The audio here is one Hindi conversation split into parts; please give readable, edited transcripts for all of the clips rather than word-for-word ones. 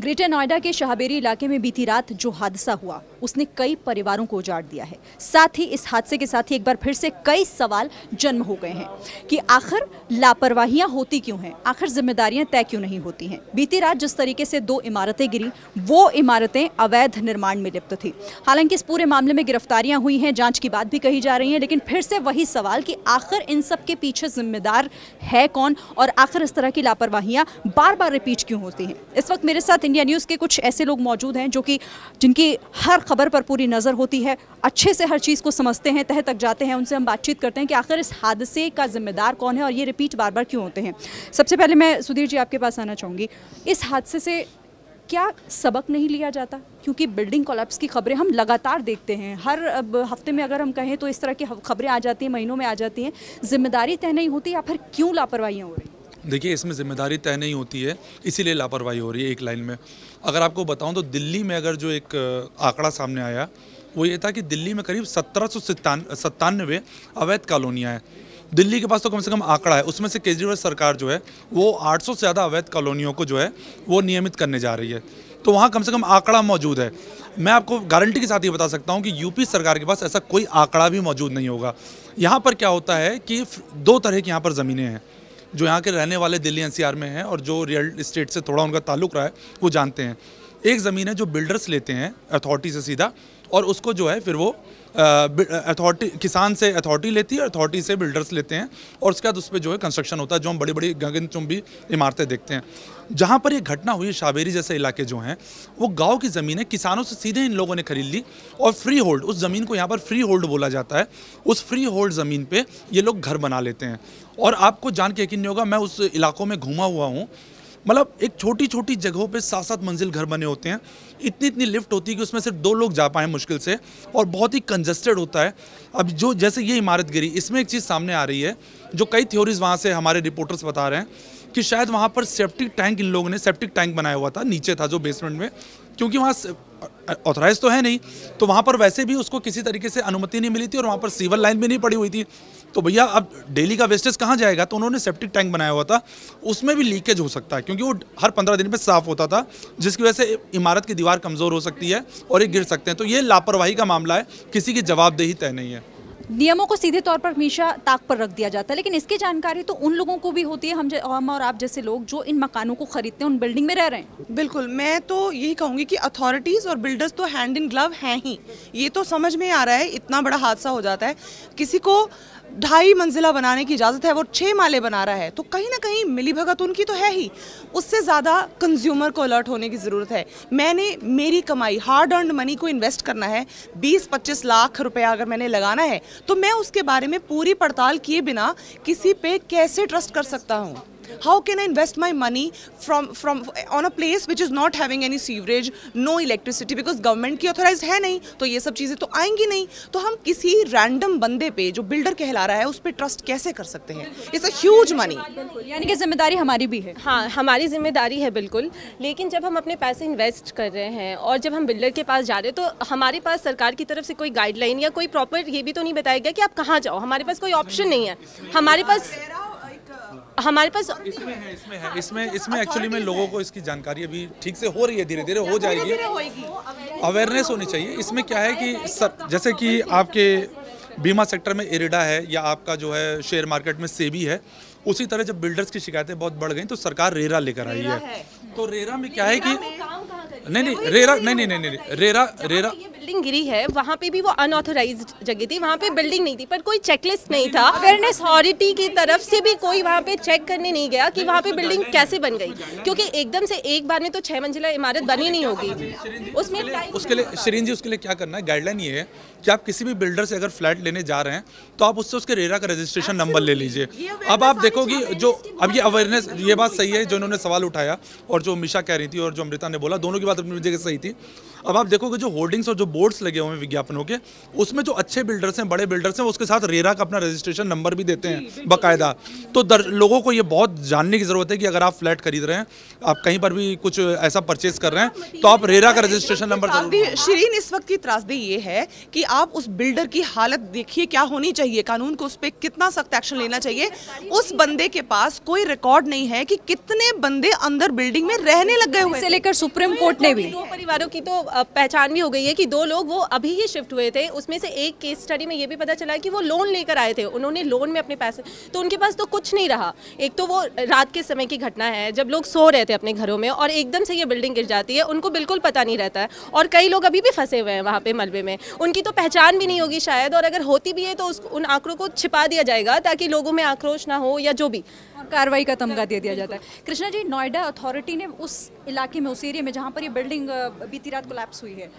ग्रेटर नोएडा के शाहबेरी इलाके में बीती रात जो हादसा हुआ उसने कई परिवारों को उजाड़ दिया है। साथ ही इस हादसे के साथ ही एक बार फिर से कई सवाल जन्म हो गए हैं कि आखिर लापरवाहियां होती क्यों हैं, आखिर जिम्मेदारियां तय क्यों नहीं होती हैं। बीती रात जिस तरीके से 2 इमारतें गिरी वो इमारतें अवैध निर्माण में लिप्त थी। हालांकि इस पूरे मामले में गिरफ्तारियां हुई हैं, जांच की बात भी कही जा रही है, लेकिन फिर से वही सवाल कि आखिर इन सब के पीछे जिम्मेदार है कौन और आखिर इस तरह की लापरवाहियां बार बार रिपीट क्यों होती हैं। इस वक्त मेरे साथ इंडिया न्यूज़ के कुछ ऐसे लोग मौजूद हैं जो कि जिनकी हर खबर पर पूरी नज़र होती है, अच्छे से हर चीज़ को समझते हैं, तह तक जाते हैं। उनसे हम बातचीत करते हैं कि आखिर इस हादसे का जिम्मेदार कौन है और ये रिपीट बार बार क्यों होते हैं। सबसे पहले मैं सुधीर जी आपके पास आना चाहूँगी। इस हादसे से क्या सबक नहीं लिया जाता? क्योंकि बिल्डिंग कोलैप्स की खबरें हम लगातार देखते हैं, हर हफ्ते में अगर हम कहें तो इस तरह की खबरें आ जाती हैं, महीनों में आ जाती हैं। जिम्मेदारी तय नहीं होती या फिर क्यों लापरवाहियाँ हो रही हैं? देखिए, इसमें जिम्मेदारी तय नहीं होती है, इसीलिए लापरवाही हो रही है। एक लाइन में अगर आपको बताऊं तो दिल्ली में अगर जो एक आंकड़ा सामने आया वो ये था कि दिल्ली में करीब 1797 अवैध कॉलोनियाँ हैं। दिल्ली के पास तो कम से कम आंकड़ा है, उसमें से केजरीवाल सरकार जो है वो 800 से ज़्यादा अवैध कॉलोनियों को जो है वो नियमित करने जा रही है। तो वहाँ कम से कम आंकड़ा मौजूद है। मैं आपको गारंटी के साथ ये बता सकता हूँ कि यूपी सरकार के पास ऐसा कोई आंकड़ा भी मौजूद नहीं होगा। यहाँ पर क्या होता है कि 2 तरह की यहाँ पर ज़मीनें हैं। जो यहाँ के रहने वाले दिल्ली एनसीआर में हैं और जो रियल इस्टेट से थोड़ा उनका ताल्लुक रहा है वो जानते हैं। एक ज़मीन है जो बिल्डर्स लेते हैं अथॉरिटी से सीधा, और उसको जो है फिर वो अथॉरिटी, किसान से अथॉरिटी लेती है, अथॉरिटी से बिल्डर्स लेते हैं, और उसके बाद उस पर जो है कंस्ट्रक्शन होता है, जो हम बड़ी बड़ी गगनचुंबी इमारतें देखते हैं। जहाँ पर ये घटना हुई, शाहबेरी जैसे इलाके जो हैं वो गांव की ज़मीन है, किसानों से सीधे इन लोगों ने खरीद ली और फ्री होल्ड, उस ज़मीन को यहाँ पर फ्री होल्ड बोला जाता है, उस फ्री होल्ड ज़मीन पे ये लोग घर बना लेते हैं। और आपको जान के यकीन नहीं होगा, मैं उस इलाकों में घूमा हुआ हूँ, मतलब एक छोटी छोटी जगहों पे 7-7 मंजिल घर बने होते हैं, इतनी लिफ्ट होती है कि उसमें सिर्फ 2 लोग जा पाएँ मुश्किल से, और बहुत ही कंजस्टेड होता है। अब जो जैसे ये इमारत गिरी, इसमें एक चीज़ सामने आ रही है जो कई थ्योरीज वहाँ से हमारे रिपोर्टर्स बता रहे हैं कि शायद वहाँ पर सेप्टिक टैंक, इन लोगों ने सेप्टिक टैंक बनाया हुआ था, नीचे था जो बेसमेंट में, क्योंकि वहाँ ऑथराइज तो है नहीं, तो वहाँ पर वैसे भी उसको किसी तरीके से अनुमति नहीं मिली थी और वहाँ पर सीवर लाइन भी नहीं पड़ी हुई थी। तो भैया अब डेली का वेस्टेज कहाँ जाएगा? तो उन्होंने सेप्टिक टैंक बनाया हुआ था, उसमें भी लीकेज हो सकता है क्योंकि वो हर 15 दिन में साफ़ होता था, जिसकी वजह से इमारत की दीवार कमज़ोर हो सकती है और ये गिर सकते हैं। तो ये लापरवाही का मामला है, किसी की जवाबदेही तय नहीं है। नियमों को सीधे तौर पर हमेशा ताक पर रख दिया जाता है, लेकिन इसकी जानकारी तो उन लोगों को भी होती है, हम और आप जैसे लोग जो इन मकानों को खरीदते हैं, उन बिल्डिंग में रह रहे हैं। बिल्कुल, मैं तो यही कहूँगी कि अथॉरिटीज़ और बिल्डर्स तो हैंड इन ग्लव हैं ही। ये तो समझ में आ रहा है, इतना बड़ा हादसा हो जाता है, किसी को 2.5 मंजिला बनाने की इजाज़त है, वो 6 माले बना रहा है, तो कहीं ना कहीं मिलीभगत उनकी तो है ही। उससे ज़्यादा कंज्यूमर को अलर्ट होने की ज़रूरत है। मैंने मेरी कमाई, हार्ड अर्न्ड मनी को इन्वेस्ट करना है, 20-25 लाख रुपया अगर मैंने लगाना है, तो मैं उसके बारे में पूरी पड़ताल किए बिना किसी पे कैसे ट्रस्ट कर सकता हूँ? How can I invest my money from on a place which is not having any sewerage, no electricity, because government की authorized है नहीं, तो ये सब चीज़ें तो आएंगी नहीं। तो हम किसी रैंडम बंदे पे जो बिल्डर कहला रहा है उस पे ट्रस्ट कैसे कर सकते हैं? It's a huge money. यानी कि जिम्मेदारी हमारी भी है। हाँ, हमारी जिम्मेदारी है बिल्कुल, लेकिन जब हम अपने पैसे इन्वेस्ट कर रहे हैं और जब हम बिल्डर के पास जा रहे हैं तो हमारे पास सरकार की तरफ से कोई गाइडलाइन या कोई प्रॉपर ये भी तो नहीं बताया गया कि आप कहाँ जाओ। हमारे पास कोई ऑप्शन नहीं है। हमारे पास इसमें एक्चुअली में लोगों को इसकी जानकारी अभी ठीक से हो रही है, धीरे धीरे हो जाएगी, अवेयरनेस होनी चाहिए। इसमें क्या है कि जैसे कि आपके बीमा सेक्टर में इरिडा है या आपका जो है शेयर मार्केट में सेबी है, उसी तरह जब बिल्डर्स की शिकायतें बहुत बढ़ गई तो सरकार रेरा लेकर आई है। तो रेरा में क्या है कि रेरा बिल्डिंग गिरी है, वहाँ पे भी वो अनऑथराइज्ड जगह थी, वहाँ पे बिल्डिंग नहीं थी, पर कोई चेकलिस्ट नहीं था। अवेयरनेस अथॉरिटी की तरफ से भी कोई वहाँ पे चेक करने नहीं गया कि वहाँ पे बिल्डिंग कैसे बन गई, क्योंकि एकदम से एक बार में तो 6 मंजिला इमारत बनी नहीं होगी। उसमें उसके लिए शिरीन जी, उसके लिए क्या करना है, गाइडलाइन ये है कि आप किसी भी बिल्डर से अगर फ्लैट लेने जा रहे हैं तो आप उससे उसके रेरा का रजिस्ट्रेशन नंबर ले लीजिए। अब आप देखोगी जो अब ये अवेयरनेस, ये बात सही है जो इन्होंने सवाल उठाया और जो मिशा कह रही थी और जो अमृता ने बोला, दोनों की बात अपनी जगह सही थी। अब आप देखोगे जो होर्डिंग्स और जो बोर्ड्स लगे हुए हैं विज्ञापनों के, उसमें जो अच्छे बिल्डर्स हैं, बड़े बिल्डर्स हैं, उसके साथ रेरा का अपना रजिस्ट्रेशन नंबर भी देते हैं बाकायदा। तो लोगों को ये बहुत जानने की ज़रूरत है कि अगर आप फ्लैट खरीद रहे हैं, आप कहीं पर भी कुछ ऐसा परचेज कर रहे हैं, तो आप रेरा का रजिस्ट्रेशन नंबर शिरीन, इस वक्त की त्रासदी ये है कि आप उस बिल्डर की हालत देखिए क्या होनी चाहिए, कानून को उस पर कितना सख्त एक्शन लेना चाहिए। उस बंदे के पास कोई रिकॉर्ड नहीं है कि कितने बंदे अंदर बिल्डिंग में रहने लग गए हुए। इसे लेकर सुप्रीम कोर्ट ने भी 2 परिवारों की तो पहचान भी हो गई है कि 2 लोग वो अभी ही शिफ्ट हुए थे। उसमें से एक केस स्टडी में ये भी पता चला कि वो लोन लेकर आए थे, उन्होंने लोन में अपने पैसे, तो उनके पास तो कुछ नहीं रहा। एक तो वो रात के समय की घटना है जब लोग सो रहे थे अपने घरों में और एकदम से ये बिल्डिंग गिर जाती है, उनको बिल्कुल पता नहीं रहता है। और कई लोग अभी भी फंसे हुए हैं वहाँ पे मलबे में, उनकी तो पहचान भी नहीं होगी शायद, और अगर होती भी है तो उन आंकड़ों को छिपा दिया जाएगा ताकि लोगों में आक्रोश ना हो या जो भी, और कार्रवाई का तमगा दे दिया जाता है। कृष्णा जी, नोएडा अथॉरिटी ने उस इलाके में, उस एरिया में जहाँ पर ये बिल्डिंग बीती रात कोलैप्स हुई है,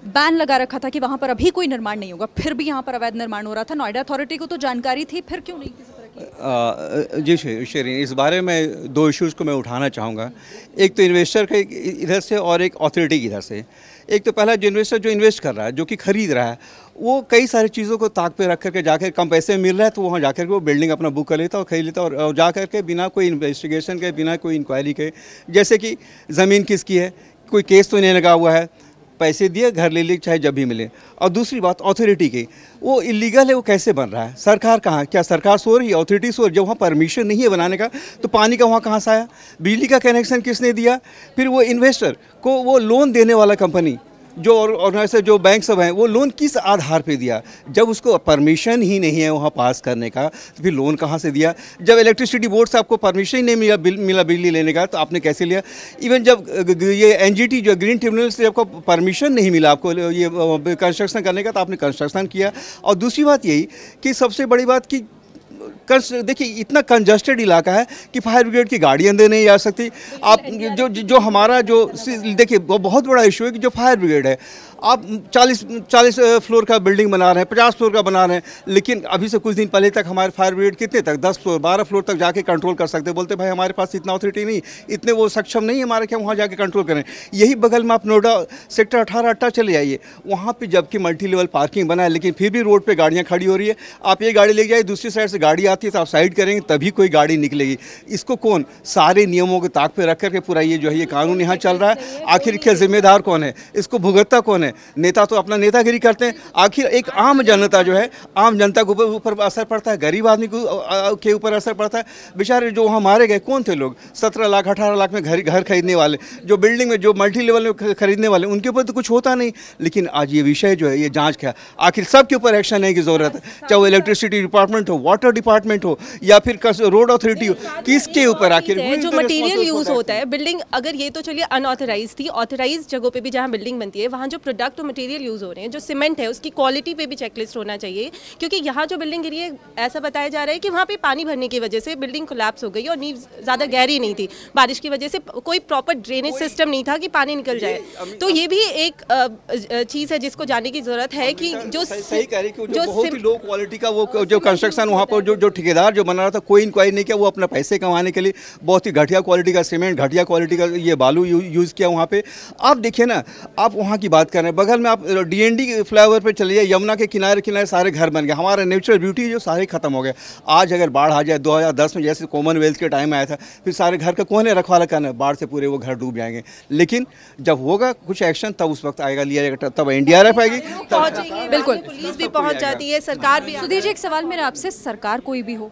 बैन लगा रखा था कि वहाँ पर अभी कोई निर्माण नहीं होगा, फिर भी यहाँ पर अवैध निर्माण हो रहा था। नोएडा अथॉरिटी को तो जानकारी थी, फिर क्यों नहीं किसी तरह की? जी शेरीन, इस बारे में 2 इश्यूज़ को मैं उठाना चाहूँगा। एक तो इन्वेस्टर के इधर से और एक अथॉरिटी की इधर से। एक तो पहला जो इन्वेस्टर जो इन्वेस्ट कर रहा है, जो कि खरीद रहा है, वो कई सारी चीज़ों को ताक पे रख करके जाकर कम पैसे में मिल रहा है तो वहाँ जाकर के वो बिल्डिंग अपना बुक कर लेता और खरीद लेता और जाकर के बिना कोई इन्वेस्टिगेशन के, बिना कोई इंक्वायरी के, जैसे कि ज़मीन किसकी है, कोई केस तो नहीं लगा हुआ है, पैसे दिए घर ले लिए चाहे जब भी मिले। और दूसरी बात अथॉरिटी की, वो इलीगल है, वो कैसे बन रहा है? सरकार कहाँ, क्या सरकार सो रही है? अथॉरिटी सो रही है? जब वहाँ परमिशन नहीं है बनाने का तो पानी का वहाँ कहाँ से आया? बिजली का कनेक्शन किसने दिया? फिर वो इन्वेस्टर को वो लोन देने वाला कंपनी जो ऑर्गेनाइजेशन जो बैंक सब हैं, वो लोन किस आधार पे दिया? जब उसको परमिशन ही नहीं है वहाँ पास करने का तो फिर लोन कहाँ से दिया? जब इलेक्ट्रिसिटी बोर्ड से आपको परमिशन ही नहीं मिला बिजली लेने का तो आपने कैसे लिया? इवन जब ये एनजीटी जो ग्रीन ट्रिब्यूनल से आपको परमिशन नहीं मिला आपको ये कंस्ट्रक्शन करने का तो आपने कंस्ट्रक्शन किया। और दूसरी बात यही कि सबसे बड़ी बात कि देखिए इतना कंजस्टेड इलाका है कि फायर ब्रिगेड की गाड़ी अंदर नहीं आ सकती। आप जो हमारा जो देखिए बहुत बड़ा इशू है कि जो फायर ब्रिगेड है, आप 40 फ्लोर का बिल्डिंग बना रहे हैं, 50 फ्लोर का बना रहे हैं, लेकिन अभी से कुछ दिन पहले तक हमारे फायर ब्रिगेड कितने तक 10 फ्लोर 12 फ्लोर तक जाके कंट्रोल कर सकते, बोलते भाई हमारे पास इतना अथॉरिटी नहीं, इतने वो सक्षम नहीं है हमारे क्या वहाँ जाके कंट्रोल करें। यही बगल में आप नोएडा सेक्टर 18 अट्टा चले जाइए, वहाँ पर जबकि मल्टी लेवल पार्किंग बना है लेकिन फिर भी रोड पर गाड़ियाँ खड़ी हो रही है। आप ये गाड़ी ले जाइए, दूसरी साइड से गाड़ी आती है तो आप साइड करेंगे तभी कोई गाड़ी निकलेगी। इसको कौन सारे नियमों के ताक पे रख करके पूरा ये जो है ये कानून यहाँ चल रहा है, आखिर क्या जिम्मेदार कौन है? इसको भुगतता कौन है? नेता तो अपना नेतागिरी करते हैं, आखिर एक आम जनता जो है, आम जनता के ऊपर असर पड़ता है, गरीब आदमी के ऊपर असर पड़ता है। बेचारे जो वहाँ मारे गए कौन थे लोग? 17 लाख 18 लाख में घर खरीदने वाले, जो बिल्डिंग में जो मल्टी लेवल में खरीदने वाले, उनके ऊपर तो कुछ होता नहीं। लेकिन आज ये विषय जो है ये जाँच का, आखिर सबके ऊपर एक्शन लेने की ज़रूरत है, चाहे वो इलेक्ट्रिसिटी डिपार्टमेंट हो, वाटर डिपार्टमेंट हो या फिर रोड अथॉरिटी हो, किसके ऊपर आखिर जो मटेरियल यूज होता है बिल्डिंग, अगर ये तो चलिए अनऑथराइज थी, ऑथराइज जगहों पे भी जहाँ बिल्डिंग बनती है वहाँ जो प्रोडक्ट और मटेरियल यूज हो रहे हैं, जो सीमेंट है उसकी क्वालिटी पे भी चेकलिस्ट होना चाहिए। क्योंकि यहाँ जो बिल्डिंग गिरी है ऐसा बताया जा रहा है कि वहाँ पे पानी भरने की वजह से बिल्डिंग कोलैप्स हो गई और नींव ज़्यादा गहरी नहीं थी, बारिश की वजह से कोई प्रॉपर ड्रेनेज सिस्टम नहीं था कि पानी निकल जाए। तो ये भी एक चीज़ है जिसको जानने की जरूरत है कि जो सही कह रही है, जो बहुत ही लो क्वालिटी का वो जो कंस्ट्रक्शन वहाँ पर जो ठेकेदार जो बना रहा था, कोई इंक्वायरी नहीं किया, वो अपना पैसे कमाने के लिए बहुत ही घटिया क्वालिटी का सीमेंट, घटिया क्वालिटी का ये बालू यूज़ किया वहाँ पे। आप देखिए ना, आप वहाँ की बात कर रहे हैं, बगल में आप डीएनडी फ्लाईओवर पे चले जाइए, यमुना के किनारे किनारे सारे घर बन गए, हमारा नेचुरल ब्यूटी जो सारे खत्म हो गए। आज अगर बाढ़ आ जाए 2010 में जैसे कॉमनवेल्थ के टाइम आया था, फिर सारे घर का कौन है रखवाला करना है? बाढ़ से पूरे वो घर डूब जाएंगे। लेकिन जब होगा कुछ एक्शन तब उस वक्त आएगा, लिया जाएगा, तब एनडीआरएफ आएगी, बिल्कुल पुलिस भी पहुँच जाती है, सरकार भी। सुधीर जी, एक सवाल मेरा आपसे, सरकार कोई भी हो,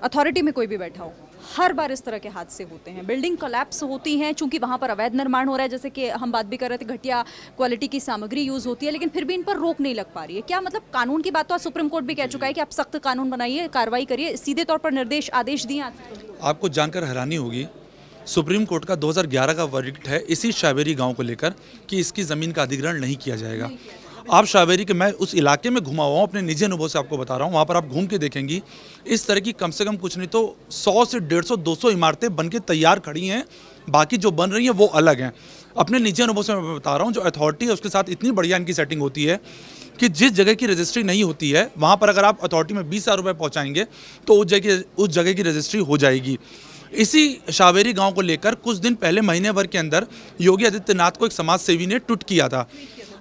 अथॉरिटी में कोई भी बैठा हो, हर बार इस तरह के हादसे होते हैं, बिल्डिंग कोलैप्स होती हैं चूंकि वहाँ पर अवैध निर्माण हो रहा है, जैसे कि हम बात भी कर रहे थे, घटिया क्वालिटी की सामग्री यूज़ होती है, लेकिन फिर भी इन पर रोक नहीं लग पा रही है। क्या मतलब कानून की बात तो आज सुप्रीम कोर्ट भी कह चुका है कि आप सख्त कानून बनाइए, कार्रवाई करिए, सीधे तौर पर निर्देश आदेश दिए। आपको जानकर हैरानी होगी, सुप्रीम कोर्ट का 2011 का वर्डिक्ट है इसी शावेरी गाँव को लेकर कि इसकी ज़मीन का अधिग्रहण नहीं किया जाएगा। आप शावेरी के, मैं उस इलाके में घुमा हुआ हूँ, अपने निजी अनुभव से आपको बता रहा हूँ, वहाँ पर आप घूम के देखेंगी इस तरह की कम से कम कुछ नहीं तो 100 से 150 200 इमारतें बन के तैयार खड़ी हैं, बाकी जो बन रही हैं वो अलग हैं। अपने निजी अनुभव से मैं बता रहा हूँ, जो अथॉरिटी है उसके साथ इतनी बढ़िया इनकी सेटिंग होती है कि जिस जगह की रजिस्ट्री नहीं होती है वहाँ पर अगर आप अथॉरिटी में 20,000 रुपये पहुँचाएंगे तो उस जगह की रजिस्ट्री हो जाएगी। इसी शावेरी गांव को लेकर कुछ दिन पहले महीने भर के अंदर योगी आदित्यनाथ को एक समाज सेवी ने ट्वीट किया था।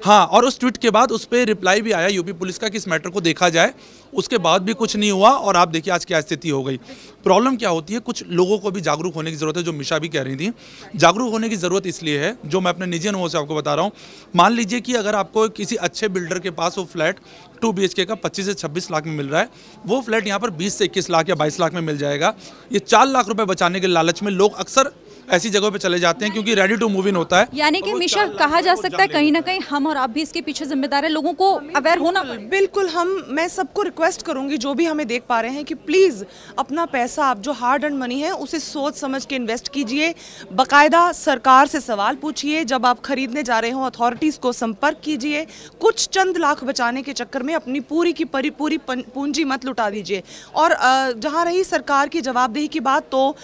हाँ, और उस ट्वीट के बाद उस पर रिप्लाई भी आया यूपी पुलिस का कि इस मैटर को देखा जाए। उसके बाद भी कुछ नहीं हुआ और आप देखिए आज क्या स्थिति हो गई। प्रॉब्लम क्या होती है, कुछ लोगों को भी जागरूक होने की ज़रूरत है, जो मिशा भी कह रही थी। जागरूक होने की ज़रूरत इसलिए है, जो मैं अपने निजी अनुभव से आपको बता रहा हूँ। मान लीजिए कि अगर आपको किसी अच्छे बिल्डर के पास वो फ्लैट 2 BHK का 25 से 26 लाख में मिल रहा है, वो फ्लैट यहाँ पर 20 से 21 लाख या 22 लाख में मिल जाएगा। ये 4 लाख रुपए बचाने के लालच में लोग अक्सर ऐसी जगहों पे चले जाते हैं, क्योंकि रेडी टू मूव इन होता है। यानी कि मिशा कहा जा सकता है कहीं ना कहीं हम और आप भी इसके पीछे जिम्मेदार है, लोगों को अवेयर होना। बिल्कुल, मैं सबको रिक्वेस्ट करूंगी जो भी हमें देख पा रहे हैं कि प्लीज़ अपना पैसा, आप जो हार्ड अर्न मनी है उसे सोच समझ के इन्वेस्ट कीजिए। बाकायदा सरकार से सवाल पूछिए, जब आप खरीदने जा रहे हो अथॉरिटीज़ को संपर्क कीजिए। कुछ चंद लाख बचाने के चक्कर में अपनी पूरी की पूरी पूंजी मत लुटा दीजिए। और जहाँ रही सरकार की जवाबदेही की बात, तो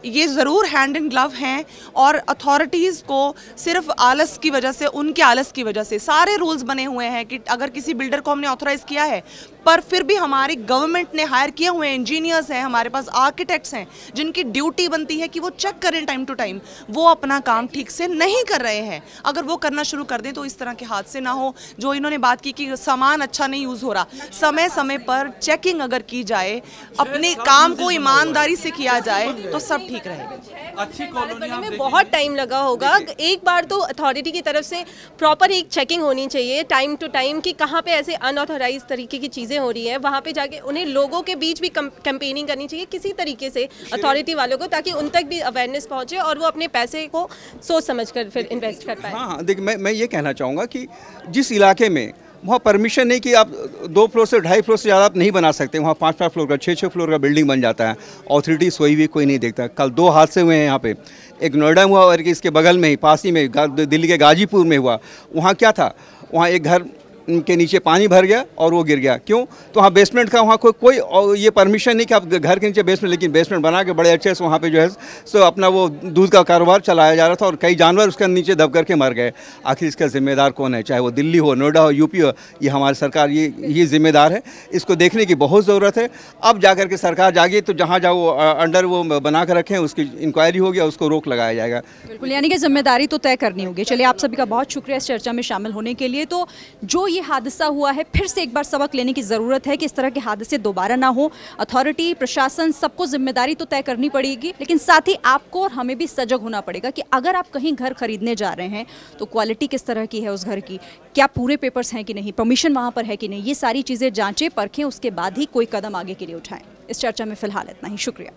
ये ज़रूर हैंड इन ग्लव हैं और अथॉरिटीज़ को सिर्फ आलस की वजह से, उनके आलस की वजह से सारे रूल्स बने हुए हैं कि अगर किसी बिल्डर को हमने ऑथराइज़ किया है, पर फिर भी हमारी गवर्नमेंट ने हायर किए हुए इंजीनियर्स हैं, हमारे पास आर्किटेक्ट्स हैं, जिनकी ड्यूटी बनती है कि वो चेक करें टाइम टू टाइम, वो अपना काम ठीक से नहीं कर रहे हैं। अगर वो करना शुरू कर दें तो इस तरह के हादसे ना हो। जो इन्होंने बात की कि सामान अच्छा नहीं यूज़ हो रहा, समय समय पर चेकिंग अगर की जाए, अपने काम को ईमानदारी से किया जाए तो सब ठीक रहेगा। अच्छी कॉलोनी में बहुत टाइम लगा होगा। एक बार तो अथॉरिटी की तरफ से प्रॉपर एक चेकिंग होनी चाहिए टाइम टू टाइम कि कहाँ पे ऐसे अनऑथराइज तरीके की चीज़ें हो रही हैं, वहाँ पे जाके उन्हें लोगों के बीच भी कैंपेनिंग करनी चाहिए किसी तरीके से अथॉरिटी वालों को, ताकि उन तक भी अवेयरनेस पहुँचे और वो अपने पैसे को सोच समझ कर फिर इन्वेस्ट कर पाए। हाँ, देखिए मैं ये कहना चाहूँगा कि जिस इलाके में वहाँ परमिशन नहीं कि आप 2 फ्लोर से 2.5 फ्लोर से ज़्यादा आप नहीं बना सकते, वहाँ 5-5 फ्लोर का 6-6 फ्लोर का बिल्डिंग बन जाता है। अथॉरिटी सोई भी कोई नहीं देखता। कल 2 हादसे हुए हैं यहाँ पे, एक नोएडा में हुआ और इसके बगल में ही पास ही में दिल्ली के गाजीपुर में हुआ। वहाँ क्या था, वहाँ एक घर के नीचे पानी भर गया और वो गिर गया। क्यों? तो वहाँ बेसमेंट का वहाँ कोई ये परमिशन नहीं कि आप घर के नीचे बेसमेंट, लेकिन बेसमेंट बना के बड़े अच्छे से वहाँ पे जो है सो अपना वो दूध का कारोबार चलाया जा रहा था और कई जानवर उसके नीचे दब करके मर गए। आखिर इसका जिम्मेदार कौन है? चाहे वो दिल्ली हो, नोएडा हो, यूपी हो, ये हमारी सरकार ये जिम्मेदार है। इसको देखने की बहुत ज़रूरत है। अब जा कर के सरकार जागी तो जहाँ जाओ अंडर वो बना कर रखें, उसकी इंक्वायरी होगी और उसको रोक लगाया जाएगा। बिल्कुल, यानी कि जिम्मेदारी तो तय करनी होगी। चलिए, आप सभी का बहुत शुक्रिया इस चर्चा में शामिल होने के लिए। तो जो ये हादसा हुआ है, फिर से एक बार सबक लेने की ज़रूरत है कि इस तरह के हादसे दोबारा ना हो। अथॉरिटी, प्रशासन, सबको जिम्मेदारी तो तय करनी पड़ेगी, लेकिन साथ ही आपको और हमें भी सजग होना पड़ेगा कि अगर आप कहीं घर खरीदने जा रहे हैं तो क्वालिटी किस तरह की है उस घर की, क्या पूरे पेपर्स हैं कि नहीं, परमिशन वहाँ पर है कि नहीं, ये सारी चीज़ें जांचें परखें, उसके बाद ही कोई कदम आगे के लिए उठाएं। इस चर्चा में फिलहाल इतना ही। शुक्रिया।